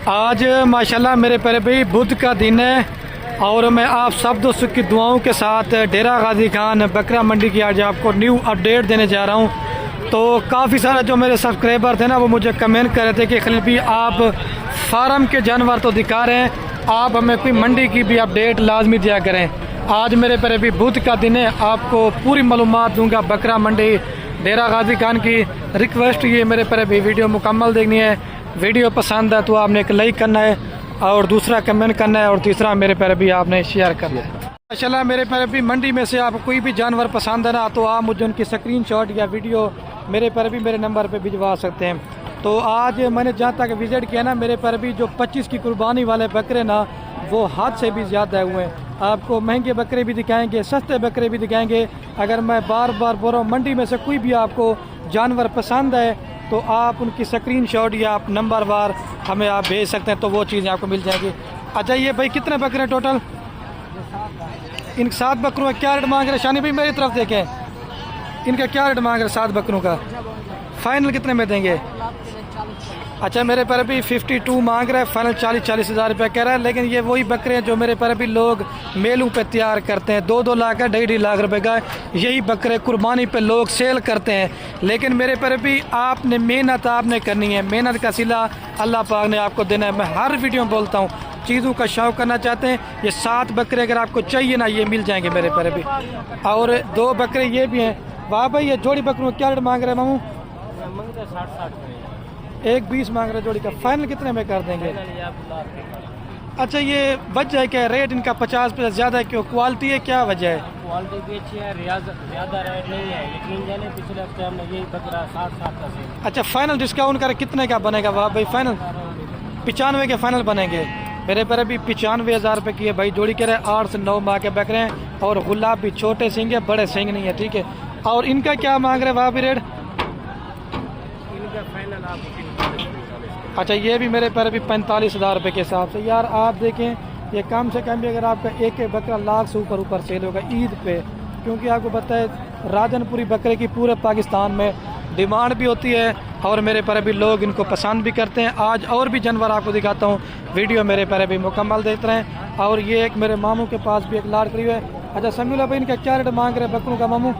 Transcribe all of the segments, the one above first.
आज माशाल्लाह मेरे प्यारे भाई बुध का दिन है और मैं आप सब दोस्तों की दुआओं के साथ डेरा गाजी खान बकरा मंडी की आज आपको न्यू अपडेट देने जा रहा हूं। तो काफ़ी सारे जो मेरे सब्सक्राइबर थे ना वो मुझे कमेंट कर रहे थे कि खलील भाई आप फार्म के जानवर तो दिखा रहे हैं, आप हमें कोई मंडी की भी अपडेट लाजमी दिया करें। आज मेरे प्यारे भाई बुध का दिन है, आपको पूरी मालूमात दूंगा बकरा मंडी डेरा गाजी खान की। रिक्वेस्ट ये मेरे प्यारे भाई वीडियो मुकम्मल देखनी है, वीडियो पसंद है तो आपने एक लाइक करना है और दूसरा कमेंट करना है और तीसरा मेरे प्यारे भी आपने शेयर करना है। माशाल्लाह मेरे प्यारे भी मंडी में से आपको कोई भी जानवर पसंद है ना तो आप मुझे उनकी स्क्रीनशॉट या वीडियो मेरे प्यारे भी मेरे नंबर पे भिजवा सकते हैं। तो आज मैंने जहाँ तक विजिट किया ना मेरे प्यारे भी जो 25 की कुर्बानी वाले बकरे ना वो हाथ से भी ज़्यादा हुए हैं। आपको महंगे बकरे भी दिखाएंगे, सस्ते बकरे भी दिखाएंगे। अगर मैं बार बार बोल रहा हूँ मंडी में से कोई भी आपको जानवर पसंद है तो आप उनकी स्क्रीनशॉट या आप नंबर वार हमें आप भेज सकते हैं तो वो चीज़ें आपको मिल जाएगी। अच्छा ये भाई कितने बकरे हैं टोटल? इन 7 बकरों का क्या रेट मांग रहे? शानी भाई मेरी तरफ देखें, इनका क्या रेट मांग रहे 7 बकरों का? फाइनल कितने में देंगे? अच्छा मेरे पर भी 52 मांग रहा है, फाइनल 40 हज़ार रुपये कह रहा है। लेकिन ये वही बकरे हैं जो मेरे पर भी लोग मेलों पे तैयार करते हैं, 2-2 लाख का 2.5 लाख रुपए का यही बकरे कुर्बानी पे लोग सेल करते हैं। लेकिन मेरे पर भी आपने मेहनत आपने करनी है, मेहनत का सिला अल्लाह पाक ने आपको देना है। मैं हर वीडियो में बोलता हूँ चीज़ों का शौक़ करना चाहते हैं, ये 7 बकरे अगर आपको चाहिए ना ये मिल जाएंगे मेरे पर भी। और 2 बकरे ये भी हैं। वाह भाई ये जोड़ी बकरों क्या रेट मांग रहे हैं मामू? 1.20 मांग रहे जोड़ी का, फाइनल कितने में कर देंगे? अच्छा ये वजह है क्या रेट इनका 50% ज़्यादा है? क्यों क्वालिटी है, क्या वजह है? क्वालिटी भी अच्छी है, ज़्यादा रेट नहीं है, लेकिन जाने पिछले हफ्ते हमने यही बकरा 60 का से। अच्छा फाइनल डिस्काउंट कर कितने का बनेगा? वाह भाई फाइनल 95 के फाइनल बनेंगे मेरे पर अभी 95 हज़ार रुपये की है भाई जोड़ी। कह रहे 8 से 9 माह के बकरे हैं और गुलाब भी छोटे सिंग है, बड़े सिंग नहीं है, ठीक है। और इनका क्या मांग रहे वहाँ भी रेट? फाइनल आप अच्छा ये भी मेरे पर भी 45 हज़ार रुपये के हिसाब से। यार आप देखें ये कम से कम भी अगर आपका एक बकरा लाख से ऊपर सेल होगा ईद पे, क्योंकि आपको पता है राजनपुरी बकरे की पूरे पाकिस्तान में डिमांड भी होती है और मेरे पर भी लोग इनको पसंद भी करते हैं। आज और भी जानवर आपको दिखाता हूँ, वीडियो मेरे पर भी मुकम्मल देखते रहें। और ये एक मेरे मामू के पास भी एक लाड़ करी है। अच्छा समीला भाई इनका क्या रेट मांग रहे बकरों का मामू?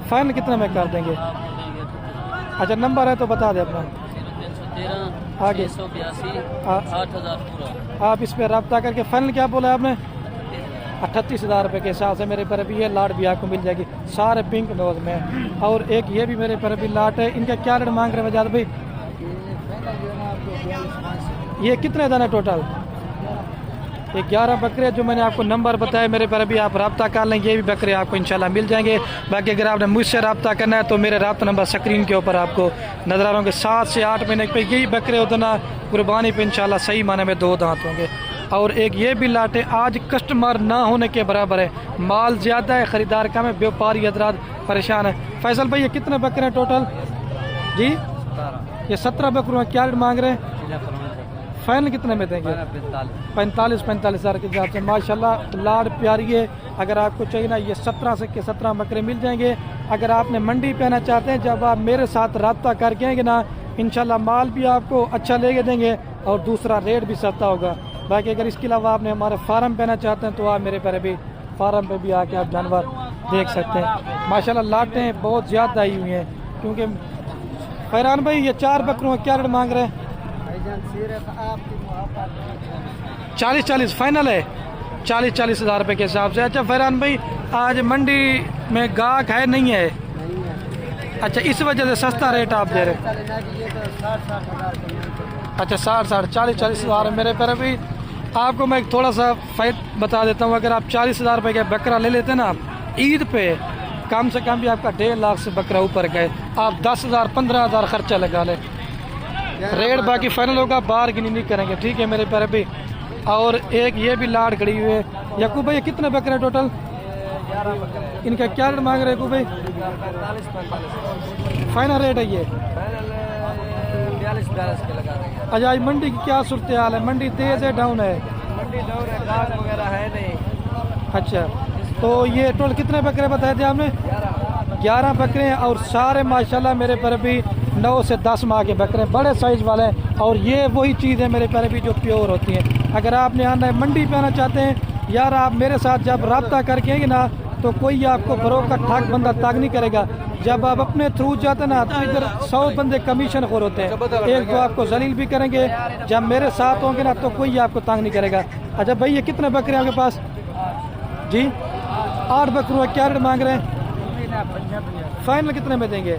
फाइनल कितने में कर देंगे? अच्छा नंबर है तो बता दें अपना। आगे 8,000 पूरा। आप इस पर रब्ता करके फाइनल क्या बोला आपने? 38 हज़ार रुपये के हिसाब से मेरे पर भी ये लाट भी आपको मिल जाएगी, सारे पिंक नोज में। और एक ये भी मेरे पर भी लाट है, इनका क्या रेट मांग रहे हैं वजाद भाई? ये कितने दाने टोटल? 11 बकरे जो मैंने आपको नंबर बताया मेरे पर भी आप रब्ता कर लें, ये भी बकरे आपको इंशाल्लाह मिल जाएंगे। बाकी अगर आपने मुझसे रब्ता करना है तो मेरे रब्ता नंबर स्क्रीन के ऊपर आपको नजर आ रहे होंगे। 7 से 8 महीने पे यही बकरे होते ना कुर्बानी पे इंशाल्लाह सही माने में 2 दांत होंगे। और एक ये भी लाटे आज कस्टमर ना होने के बराबर है, माल ज़्यादा है ख़रीदार कम है, व्यापारी हजरात परेशान है। फैसल भाई ये कितने बकरे हैं टोटल जी? ये 17 बकरों में क्या रेट मांग रहे हैं? फाइनल कितने में देंगे? 45 हज़ार के हिसाब से माशाल्लाह लाड़ प्यारी है। अगर आपको चाहिए ना ये 17 से 17 बकरे मिल जाएंगे। अगर आपने मंडी पे आना चाहते हैं जब आप मेरे साथ रब्ता करके आएंगे ना इंशाल्लाह माल भी आपको अच्छा लेके देंगे और दूसरा रेट भी सस्ता होगा। बाकी अगर इसके अलावा आपने हमारे फार्म पे आना चाहते हैं तो आप मेरे पर भी फार्म पे भी आके आप जानवर देख सकते हैं। माशाल्लाह लाटें बहुत ज़्यादा आई हुई हैं। क्योंकि फैरान भाई ये 4 बकरों का क्या रेट मांग रहे हैं? 40 फाइनल है, 40 हज़ार रुपये के हिसाब से। अच्छा फैरान भाई आज मंडी में गाहक है नहीं है? अच्छा इस वजह से सस्ता रेट आप दे रहे हैं? अच्छा 60 40 हज़ार मेरे पर भी। आपको मैं थोड़ा सा फाइट बता देता हूँ, अगर आप 40 हज़ार रुपये का बकरा ले लेते हैं ना ईद पे कम से कम भी आपका 1.5 लाख से बकरा ऊपर गए, आप 10 हज़ार 15 हज़ार खर्चा लगा लें रेट बाकी फाइनल होगा, बार्गेनिंग नहीं करेंगे, ठीक है मेरे पर भी। और एक ये भी लाड़ खड़ी हुई है। यकूब भाई कितने बकरे टोटल? इनका क्या रेट मांग रहे यकूब भाई? फाइनल रेट है ये 42 के लगा देंगे। अच्छा आज मंडी की क्या सूरत हाल है? मंडी तेज है डाउन है? मंडी डाउन है, गाहक वगैरह है नहीं। अच्छा तो ये टोटल कितने बकरे बताए थे आपने? 11 बकरे हैं और सारे माशाल्लाह मेरे पर भी 9 से 10 माह के बकरे बड़े साइज वाले हैं। और ये वही चीज़ है मेरे प्यारे भी जो प्योर होती है। अगर आपने आना है मंडी पे आना चाहते हैं यार, आप मेरे साथ जब रब्ता करके आएंगे ना तो कोई आपको बरोकर ठग बंदा तंग नहीं करेगा। जब आप अपने थ्रू जाते हैं ना तो इधर 100 बंदे कमीशन खोर होते हैं, एक तो आपको जलील भी करेंगे। जब मेरे साथ होंगे ना तो कोई आपको तंग नहीं करेगा। अच्छा भाई, ये कितने बकरे हैं आपके पास जी? 8 बकरों, क्या रेट मांग रहे हैं? फाइनल कितने में देंगे?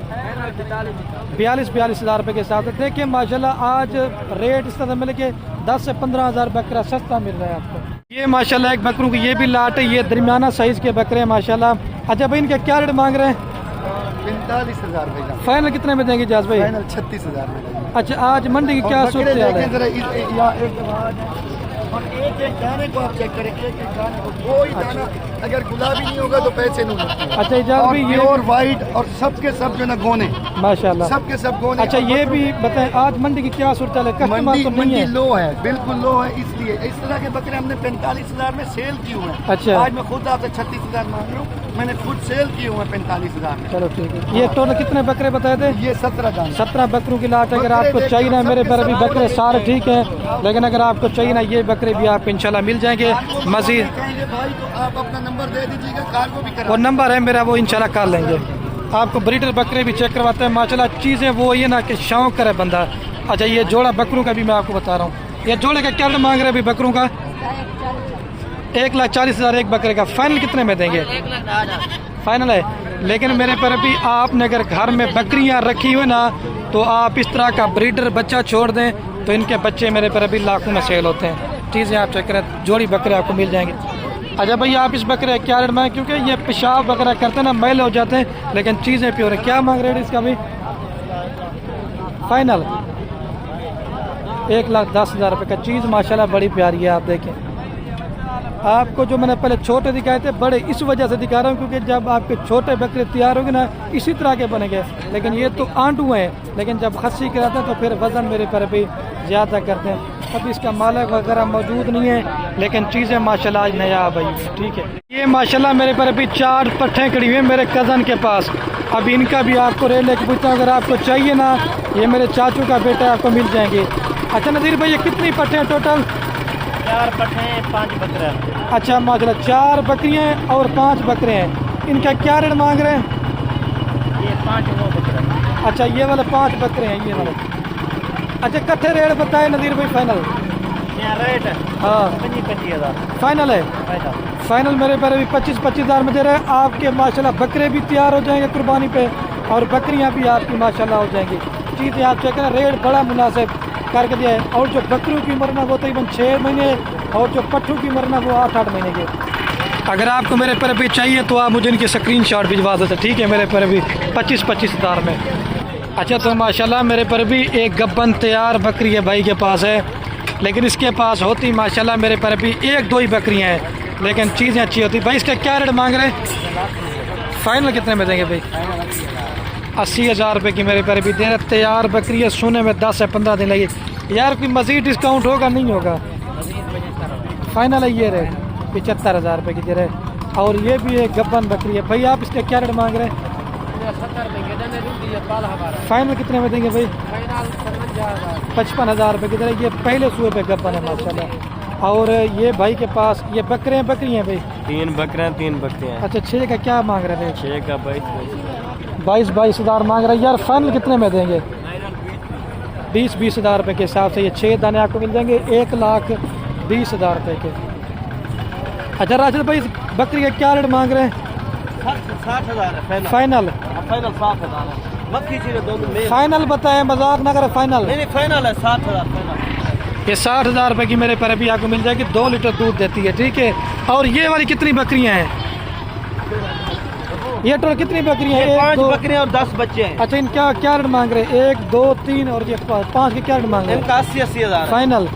42 हज़ार रुपये के साथ। देखिए माशाल्लाह आज रेट इस तरह मिले के 10 से 15 हज़ार बकरा सस्ता मिल रहा है आपको। ये माशाल्लाह एक बकरों की ये भी लाट है, ये दरमियाना साइज के बकरे हैं माशाल्लाह। अच्छा भाई, इनके क्या रेट मांग रहे हैं? 45 हज़ार भाई। फाइनल कितने में देंगे जाज भाई? फाइनल 36 हज़ार में। अच्छा, आज मंडी की क्या सूरत हाल है? एक एक दाने को आप चेक करें, एक एक दाने को, कोई दाना अगर गुलाबी नहीं होगा तो पैसे नहीं मिलते। अच्छा इजाज़ भाई, ये प्योर वाइट और सबके सब जो ना गोने माशाल्लाह, सबके सब गोने। अच्छा ये भी बताएं आज मंडी की क्या सूरत हाल है? कस्टमर तो नहीं मंडी है? लो है, बिल्कुल लो है। इसलिए इस तरह के बकरे हमने 45 हज़ार में सेल किए हुए हैं। अच्छा। आज मैं खुद आपसे 36 हज़ार मांग रहा हूँ, मैंने खुद सेल किए हुए हैं 45 हज़ार में। चलो ठीक है। ये टोटल कितने बकरे बताए थे? ये 17 दाने। 17 बकरों की लाट। अगर आपको चाहिए ना, मेरे पर अभी बकरे सारे ठीक है, लेकिन अगर आपको चाहिए ना ये बकरे भी आपको इंशाल्लाह मिल जाएंगे मजीद। भाई तो आप अपना नंबर दे दीजिएगा, कार्गो भी करा। वो नंबर है मेरा, वो इंशाल्लाह कर लेंगे। आपको ब्रीडर बकरे भी चेक करवाते हैं माशाल्लाह। चीज़ें वो ये ना कि शौक करे बंदा। अच्छा ये जोड़ा बकरों का भी मैं आपको बता रहा हूँ। ये जोड़े का क्या रेट मांग रहे हैं अभी बकरों का? 1,40,000 एक बकरे का। फाइनल कितने में देंगे? फाइनल है। लेकिन मेरे पर अभी आपने अगर घर में बकरियां रखी हुई ना तो आप इस तरह का ब्रीडर बच्चा छोड़ दें तो इनके बच्चे मेरे पर अभी लाखों में सेल होते हैं। चीज़ें आप चेक करें, जोड़ी बकरे आपको मिल जाएंगे। अच्छा भाई, आप इस बकरे क्या रेट मांगे? क्योंकि ये पेशाब वगैरह करते हैं ना, मैल हो जाते हैं, लेकिन चीज़ें प्योर है। क्या मांग रहे हैं इसका भी? फाइनल 1,10,000 रुपये का। चीज़ माशाल्लाह बड़ी प्यारी है। आप देखें, आपको जो मैंने पहले छोटे दिखाए थे बड़े इस वजह से दिखा रहा हूँ क्योंकि जब आपके छोटे बकरे तैयार होंगे ना इसी तरह के बनेंगे। लेकिन ये तो आंटू हैं, लेकिन जब खस्सी कराते हैं तो फिर वज़न मेरे पर भी ज़्यादा करते हैं। अभी इसका मालक वगैरह मौजूद नहीं है, लेकिन चीज़ें माशाल्लाह आज नया भाई ठीक है। ये माशाल्लाह मेरे पर अभी 4 पट्ठें खड़ी हुई हैं मेरे कज़न के पास। अभी इनका भी आपको रेट लेके पूछता हूँ, अगर आपको चाहिए ना ये मेरे चाचू का बेटा आपको मिल जाएंगे। अच्छा नज़ीर भाई, ये कितनी पट्ठें हैं टोटल? 4 पट्ठे 5 बकरे। अच्छा माशाल्लाह, 4 बकरियाँ और 5 बकरे हैं। इनका क्या रेट मांग रहे हैं? ये 5 वो बकरे। अच्छा ये वाले 5 बकरे हैं, ये वाले। अच्छा कट्ठे रेट बताए नज़ीर भाई? फाइनल यहाँ रेट है हाँ 25 हज़ार फाइनल है। फाइनल मेरे पर अभी 25 हज़ार में दे रहे हैं। आपके माशाल्लाह बकरे भी तैयार हो जाएंगे कुर्बानी पे और बकरियां भी आपकी माशाल्लाह हो जाएंगी। चीज़ें आप चेक करें, रेट बड़ा मुनासिब करके दिया है। और जो बकरियों की उम्र ना वो तकरीबन 6 महीने और जो पट्ठों की उम्र ना वो 8-8 महीने के। अगर आपको मेरे पर अभी चाहिए तो आप मुझे इनके स्क्रीनशॉट भिजवा देते, ठीक है? मेरे पर अभी 25 हज़ार में। अच्छा तो माशाल्लाह मेरे पर भी एक गब्बन तैयार बकरी है भाई के पास है, लेकिन इसके पास होती माशाल्लाह मेरे पर भी 1-2 ही बकरियां हैं, लेकिन चीज़ें अच्छी होती। भाई इसका क्या रेट मांग रहे हैं? फाइनल कितने में देंगे भाई? 80,000 रुपये की मेरे पर भी दे रहे। तैयार बकरी है, सोने में 10 से 15 दिन लगे। यार कोई मज़ीद डिस्काउंट होगा? नहीं होगा। फाइनल है ये रेट 75,000 रुपये की दे रहे। और ये भी एक गब्बन बकरी है। भाई आप इसका क्या रेट मांग रहे हैं? 70 फाइनल कितने में देंगे भाई? 55,000 रुपये की दे रहे। ये पहले सूए पे गब्बन है माशाल्लाह। और ये भाई के पास ये बकरे हैं, बकरी हैं भाई? 3 बकरे 3 बकरियाँ। अच्छा 6 का क्या मांग रहे हैं? 6 का 22 हज़ार मांग रहे हैं। यार फाइनल कितने में देंगे? 20 हज़ार रुपये के हिसाब से ये 6 दाने आपको मिल जाएंगे 1,20,000 रुपये के। अच्छा राशिद भाई, इस बकरी का क्या रेट मांग रहे हैं? 60,000 फाइनल? फाइनल 60,000 है। मत कीजिए दोनों में। फाइनल बताएं, मजाक ना करें। फाइनल नहीं फाइनल है 60,000 फाइनल। ये 60,000 रुपये की मेरे पर अभी आपको मिल जाएगी। 2 लीटर दूध देती है, ठीक है? और ये वाली कितनी बकरियां हैं? ये टोटल कितनी बकरियां हैं? 5 2 बकरियां और 10 बच्चे हैं। अच्छा इनका क्या रेट मांग रहे हैं? 1, 2, 3 और ये 5 के क्या रेट मांग रहे हैं? इनका 80 हज़ार। फाइनल?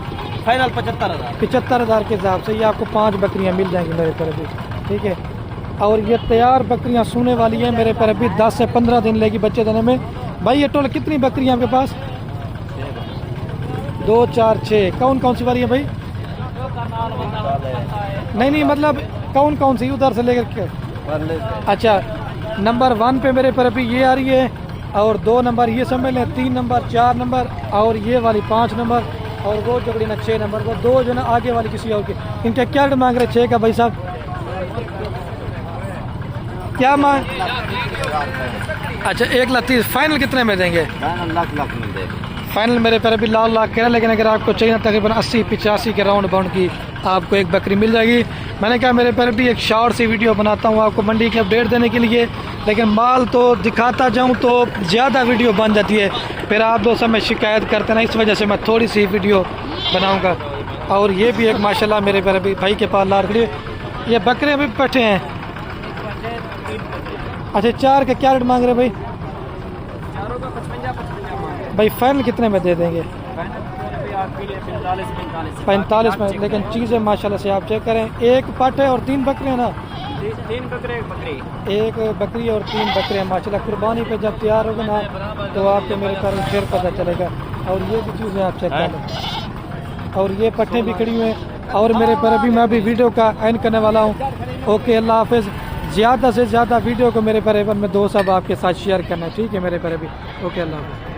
फाइनल 75,000। 75,000 के हिसाब से ये आपको 5 बकरियां मिल जाएंगी मेरे पर अभी, ठीक है? और ये तैयार बकरियां सूने वाली हैं मेरे पर अभी 10 से 15 दिन लेगी बच्चे देने में। भाई ये टोटल कितनी बकरियां आपके पास? 2, 4, 6। कौन कौन सी वाली है भाई? नहीं मतलब कौन कौन सी उधर से लेकर के? अच्छा नंबर 1 पे मेरे पर अभी ये आ रही है और 2 नंबर ये समझ लें, 3 नंबर, 4 नंबर और ये वाली 5 नंबर और वो जोड़ी ना 6 नंबर, वो 2 जो ना आगे वाली किसी और की। इनका क्या रेट मांग रहे 6 का भाई साहब? क्या मांग? अच्छा 1,30,000 फाइनल कितने में देंगे? लाख मिल जाएगा। फाइनल मेरे पर अभी लाख कह रहे हैं, लेकिन अगर आपको चाहिए ना तकरीबन 80-85 के राउंड बाउंड की आपको एक बकरी मिल जाएगी। मैंने कहा मेरे पर भी एक शॉर्ट सी वीडियो बनाता हूँ आपको मंडी की अपडेट देने के लिए, लेकिन माल तो दिखाता जाऊँ तो ज़्यादा वीडियो बन जाती है, फिर आप दोस्त में शिकायत करते ना, इस वजह से मैं थोड़ी सी वीडियो बनाऊँगा। और ये भी एक माशाल्लाह मेरे पर अभी भाई के पास ला रखी, ये बकरे भी बैठे हैं। अच्छा 4 के क्या रेट मांग रहे भाई? भाई फाइनल कितने में दे देंगे? 45 में। लेकिन चीज़ें माशाल्लाह से आप चेक करें, एक पट है और 3 बकरे हैं ना? 3 बकरे, एक बकरी। एक बकरी और 3 बकरे हैं माशाल्लाह। कुर्बानी पे जब तैयार होगा ना तो आपको मेरे पर फिर पता चलेगा। और ये भी चीज़ें आप चेक करें, और ये पट्टे भी खड़ी हुई हैं। और मेरे पर अभी मैं अभी वीडियो का एंड करने वाला हूँ। ओके अल्लाह हाफिज़। ज़्यादा से ज़्यादा वीडियो को मेरे पर में दोस्त साहब आपके साथ शेयर करना है, ठीक है मेरे पर अभी। ओके अल्लाह हाफिज़।